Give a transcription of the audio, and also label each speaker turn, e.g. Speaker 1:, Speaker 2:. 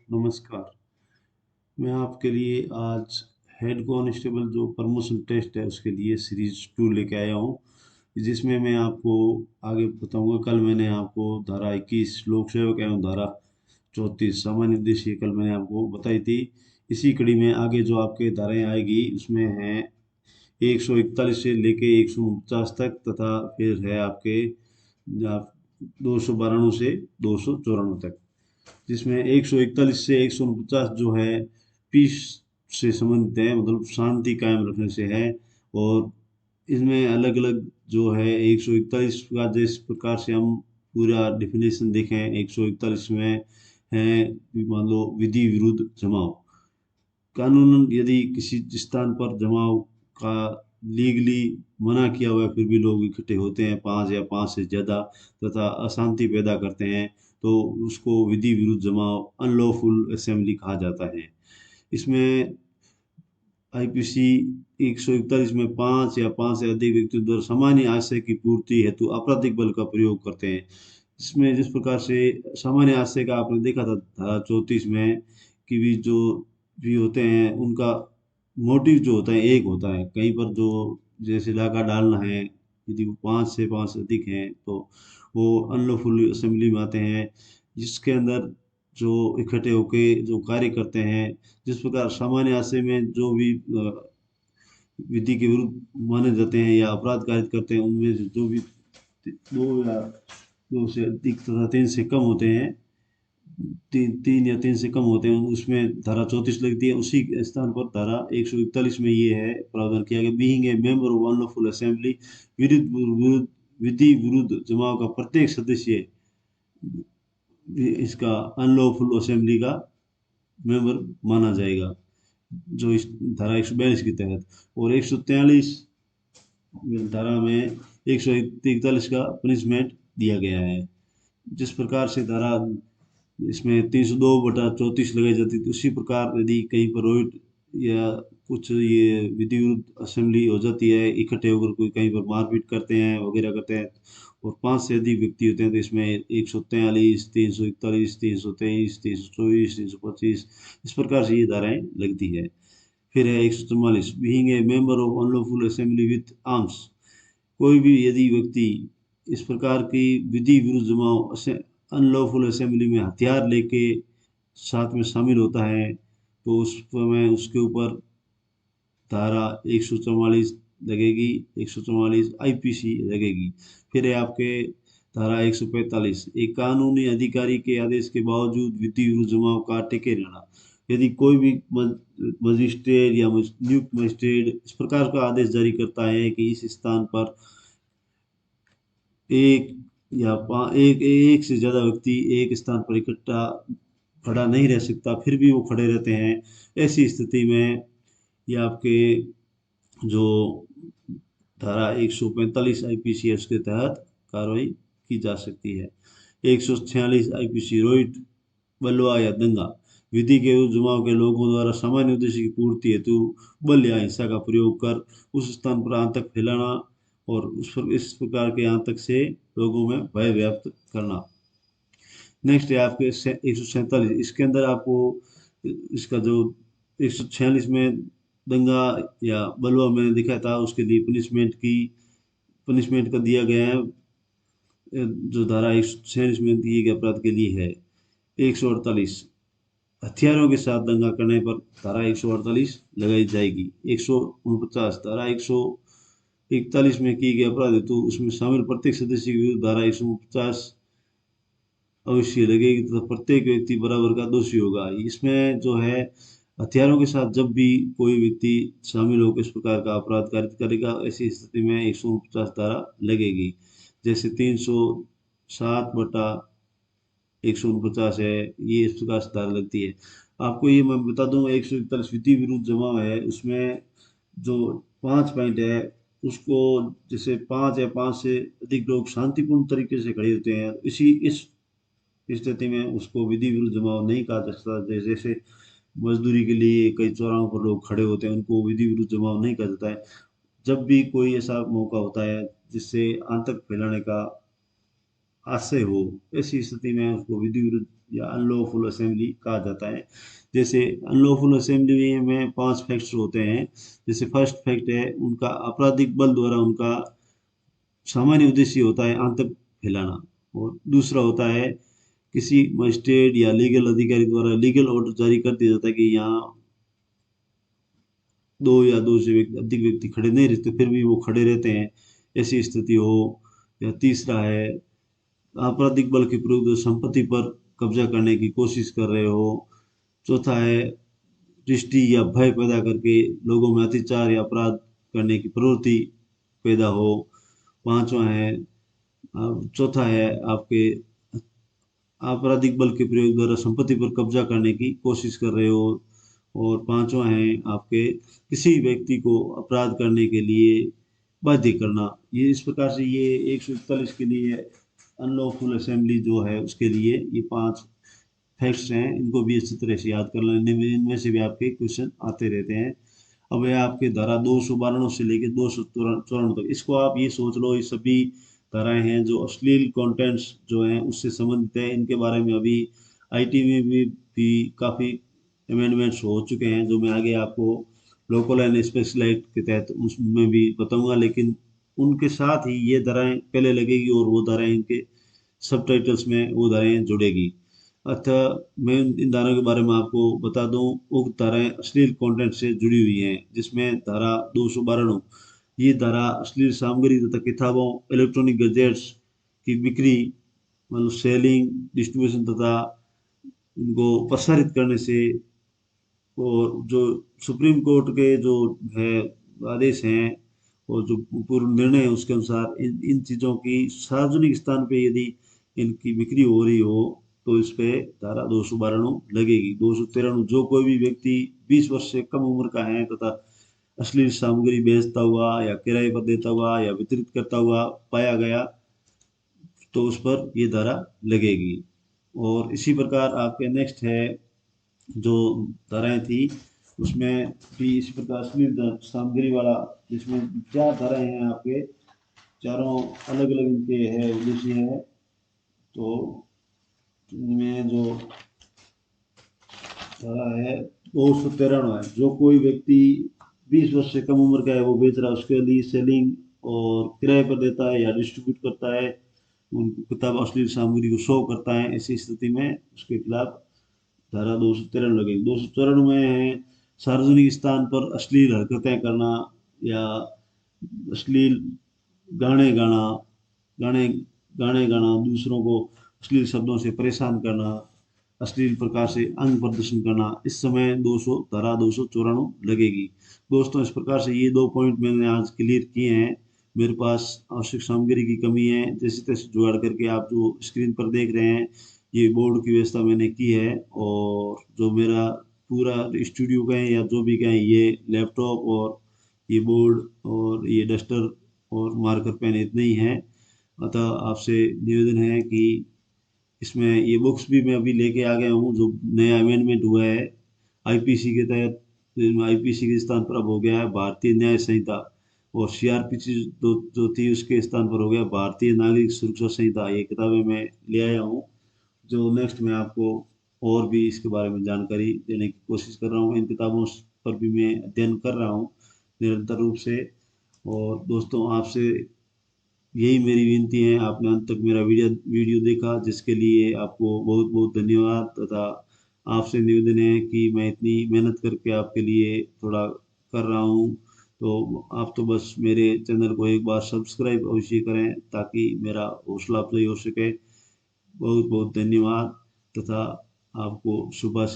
Speaker 1: नमस्कार। मैं आपके लिए आज हेड कांस्टेबल जो प्रमोशन टेस्ट है उसके लिए सीरीज 2 लेके आया हूँ, जिसमें मैं आपको आगे बताऊंगा। कल मैंने आपको धारा 21 लोक सेवक एवं धारा 34 सामान्य उद्देश्य कल मैंने आपको बताई थी। इसी कड़ी में आगे जो आपके धाराएं आएगी उसमें हैं 141 से लेके 149 तक, तथा फिर है आपके 292 से 294 तक, जिसमें 141 से 149 जो है पीस से संबंधित है, मतलब शांति कायम रखने से है। और इसमें अलग अलग जो है 141 का जिस प्रकार से हम पूरा डिफिनेशन देखें, 141 में है मान लो विधि विरुद्ध जमाव। कानूनन यदि किसी स्थान पर जमाव का लीगली मना किया हुआ है, फिर भी लोग इकट्ठे होते हैं 5 या 5 से ज़्यादा तथा अशांति पैदा करते हैं, तो उसको विधि विरुद्ध जमाव अनलॉफुल असेंबली कहा जाता है। इसमें आईपीसी 141 में 5 या 5 से अधिक व्यक्तियों द्वारा सामान्य आशय की पूर्ति हेतु आपराधिक बल का प्रयोग करते हैं। इसमें जिस प्रकार से सामान्य आशय का आपने देखा था धारा 34 में कि भी जो भी होते हैं उनका मोटिव जो होता है एक होता है। कहीं पर जो जैसे डाका डालना है, यदि वो 5 से 5 से अधिक हैं तो वो अनलॉफुल असेंबली में आते हैं, जिसके अंदर जो इकट्ठे होके जो कार्य करते हैं। जिस प्रकार सामान्य आशय में जो भी विधि के विरुद्ध माने जाते हैं या अपराध कारित करते हैं, उनमें से जो भी दो या दो से अधिक तथा 3 से कम होते हैं, तीन या 3 से कम होते हैं, उसमें धारा 34 लगती है। उसी स्थान पर धारा 141 में ये है प्रावधान किया गया, being a member of unlawful assembly, विरुद्ध विधि विरुद्ध जमाव का प्रत्येक सदस्य इसका अनलॉफुल असेंबली का मेंबर माना जाएगा, जो इस धारा 142 के तहत। और 143 धारा में 141 का पनिशमेंट दिया गया है। जिस प्रकार से धारा इसमें 302/34 लगाई जाती थी, उसी प्रकार यदि कहीं पर रोड या कुछ ये विधि विरुद्ध असेंबली हो जाती है, इकट्ठे होकर कोई कहीं पर मारपीट करते हैं वगैरह करते हैं, और 5 से अधिक व्यक्ति होते हैं, तो इसमें 143, 341, 323, 324, 325 इस प्रकार से ये धाराएं लगती है। फिर है 144, being a member of unlawful assembly with arms, कोई भी यदि व्यक्ति इस प्रकार की विधि विरुद्ध जमाव अनलॉफुल असेंबली में हथियार लेके साथ में शामिल होता है, तो उस में उसके ऊपर धारा 144 लगेगी, 144 आईपीसी लगेगी। फिर है आपके धारा 145, एक कानूनी अधिकारी के आदेश के बावजूद विधि विरुद्ध जमाव का टिके रहना। यदि कोई भी मजिस्ट्रेट या नियुक्त मजिस्ट्रेट इस प्रकार का आदेश जारी करता है कि इस स्थान पर एक या एक एक से ज़्यादा व्यक्ति एक स्थान पर इकट्ठा खड़ा नहीं रह सकता, फिर भी वो खड़े रहते हैं, ऐसी स्थिति में ये आपके जो धारा 145 आईपीसी के तहत कार्रवाई की जा सकती है। 146 आईपीसी रोइट, बलवा या दंगा, विधि के उस जमाव के लोगों द्वारा सामान्य उद्देश्य की पूर्ति हेतु बल या हिंसा का प्रयोग कर उस स्थान पर आतंक फैलाना और उस पर इस प्रकार के आतंक से लोगों में भय व्याप्त करना। नेक्स्ट है आपके 147, इसके अंदर आपको इसका जो 146 में दंगा या बलवा मैंने दिखाया था, उसके लिए पनिशमेंट का दिया गया है, जो धारा 146 में दिए गए अपराध के लिए है। 148, हथियारों के साथ दंगा करने पर धारा 148 लगाई जाएगी। 149, धारा 141 में की गई अपराध हेतु उसमें शामिल प्रत्येक सदस्य के विरुद्ध धारा 150 अवश्य लगेगी तथा प्रत्येक व्यक्ति बराबर का दोषी होगा। इसमें जो है हथियारों के साथ जब भी कोई व्यक्ति शामिल होकर इस प्रकार का अपराध कारित करेगा, ऐसी स्थिति में 149 धारा लगेगी। जैसे 307/149 है, ये इस प्रकार से धारा लगती है। आपको ये मैं बता दूं, 141 विधि विरुद्ध जमाव है, उसमें जो 5 पॉइंट है उसको, जैसे 5 या 5 से अधिक लोग शांतिपूर्ण तरीके से खड़े होते हैं, इस स्थिति में उसको विधि विरुद्ध जमाव नहीं कहा जा सकता। जैसे मजदूरी के लिए कई चौराहों पर लोग खड़े होते हैं, उनको विधि विरुद्ध जमाव नहीं कहा जाता है। जब भी कोई ऐसा मौका होता है जिससे आतंक फैलाने का आशय हो, ऐसी स्थिति में उसको विधि विरुद्ध या अनलॉफुल असेंबली कहा जाता है। जैसे अनलॉफुल असेंबली में 5 फैक्ट्स होते हैं। जैसे फर्स्ट फैक्ट है उनका आपराधिक बल द्वारा उनका सामान्य उद्देश्य होता है आतंक फैलाना, और दूसरा होता है किसी मजिस्ट्रेट या लीगल अधिकारी द्वारा लीगल ऑर्डर जारी कर दिया जाता है कि यहाँ दो या दो से अधिक व्यक्ति खड़े नहीं रहते, फिर भी वो खड़े रहते हैं, ऐसी स्थिति हो। या तीसरा है आपराधिक बल के प्रयोग संपत्ति पर कब्जा करने की कोशिश कर रहे हो। चौथा है दृष्टि या भय पैदा करके लोगों में अत्याचार या अपराध करने की प्रवृत्ति पैदा हो। पांचवा है चौथा है आपके आपराधिक बल के प्रयोग द्वारा संपत्ति पर कब्जा करने की कोशिश कर रहे हो। और पांचवा है आपके किसी व्यक्ति को अपराध करने के लिए बाध्य करना। ये इस प्रकार से ये 141 के लिए अनलॉफुल असेंबली जो है उसके लिए ये 5 फैक्ट्स हैं, इनको भी अच्छी तरह से याद कर लेने में, इनमें से भी आपके क्वेश्चन आते रहते हैं। अब है आपके धारा 292 से लेकर 294 तक, इसको आप ये सोच लो ये सभी धाराएं हैं जो अश्लील कंटेंट्स जो हैं उससे संबंधित है। इनके बारे में अभी आईटी में भी काफ़ी अमेंडमेंट्स हो चुके हैं, जो मैं आगे आपको लोकल एंड स्पेशल एक्ट के तहत उसमें भी बताऊंगा। लेकिन उनके साथ ही ये धाराएं पहले लगेगी और वो धाराएं इनके सब टाइटल्स में वो धाराएं जुड़ेगी। अतः मैं इन धाराओं के बारे में आपको बता दूं, उक्त धाराएं अश्लील कंटेंट से जुड़ी हुई हैं, जिसमें धारा 292 ये धारा अश्लील सामग्री तथा किताबों इलेक्ट्रॉनिक गैजेट्स की बिक्री मतलब सेलिंग डिस्ट्रीब्यूशन तथा उनको प्रसारित करने से, और जो सुप्रीम कोर्ट के जो है आदेश हैं और जो पूर्व निर्णय है उसके अनुसार इन इन चीज़ों की सार्वजनिक स्थान पे यदि इनकी बिक्री हो रही हो तो इस पे धारा 292 लगेगी। 293 जो कोई भी व्यक्ति 20 वर्ष से कम उम्र का है तथा अश्लील सामग्री बेचता हुआ या किराए पर देता हुआ या वितरित करता हुआ पाया गया तो उस पर ये धारा लगेगी। और इसी प्रकार आपके नेक्स्ट है जो धाराएं थी उसमें भी इसी प्रकार अश्लील सामग्री वाला, जिसमें 4 धाराएं हैं आपके, चारों अलग अलग इनके है उद्देश्य है। तो इनमें जो धारा है 293 है, जो कोई व्यक्ति 20 वर्ष से कम उम्र का है वो बेच रहा है उसके लिए सेलिंग और किराए पर देता है या डिस्ट्रीब्यूट करता है उन किताब अश्लील सामग्री को शो करता है, ऐसी स्थिति में उसके खिलाफ धारा 293 लगेगी। 294 में है सार्वजनिक स्थान पर अश्लील हरकतें करना या अश्लील गाने गाना गाने गाने गाना, दूसरों को अश्लील शब्दों से परेशान करना, अश्लील प्रकार से अंग प्रदर्शन करना, इस समय 200 धारा 294 लगेगी। दोस्तों इस प्रकार से ये 2 पॉइंट मैंने आज क्लियर किए हैं। मेरे पास आवश्यक सामग्री की कमी है, जैसे तैसे जुगाड़ करके आप जो स्क्रीन पर देख रहे हैं ये बोर्ड की व्यवस्था मैंने की है। और जो मेरा पूरा स्टूडियो का है या जो भी का है, ये लैपटॉप और ये बोर्ड और ये डस्टर और मार्कर पेन इतने ही हैं। अतः आपसे निवेदन है कि इसमें ये बुक्स भी मैं अभी लेके आ गया हूँ, जो नया अमेंडमेंट हुआ है आईपीसी के तहत। आईपीसी के स्थान पर अब हो गया है भारतीय न्याय संहिता, और सीआरपीसी जो थी उसके स्थान पर हो गया भारतीय नागरिक सुरक्षा संहिता। ये किताबें मैं ले आया हूँ, जो नेक्स्ट मैं आपको और भी इसके बारे में जानकारी देने की कोशिश कर रहा हूँ। इन किताबों पर भी मैं अध्ययन कर रहा हूँ निरंतर रूप से। और दोस्तों आपसे यही मेरी विनती है, आपने अंत तक मेरा वीडियो देखा जिसके लिए आपको बहुत बहुत धन्यवाद। तथा आपसे निवेदन है कि मैं इतनी मेहनत करके आपके लिए थोड़ा कर रहा हूँ, तो आप तो बस मेरे चैनल को एक बार सब्सक्राइब अवश्य करें ताकि मेरा हौसला अफजाई हो सके। बहुत बहुत धन्यवाद तथा आपको सुबह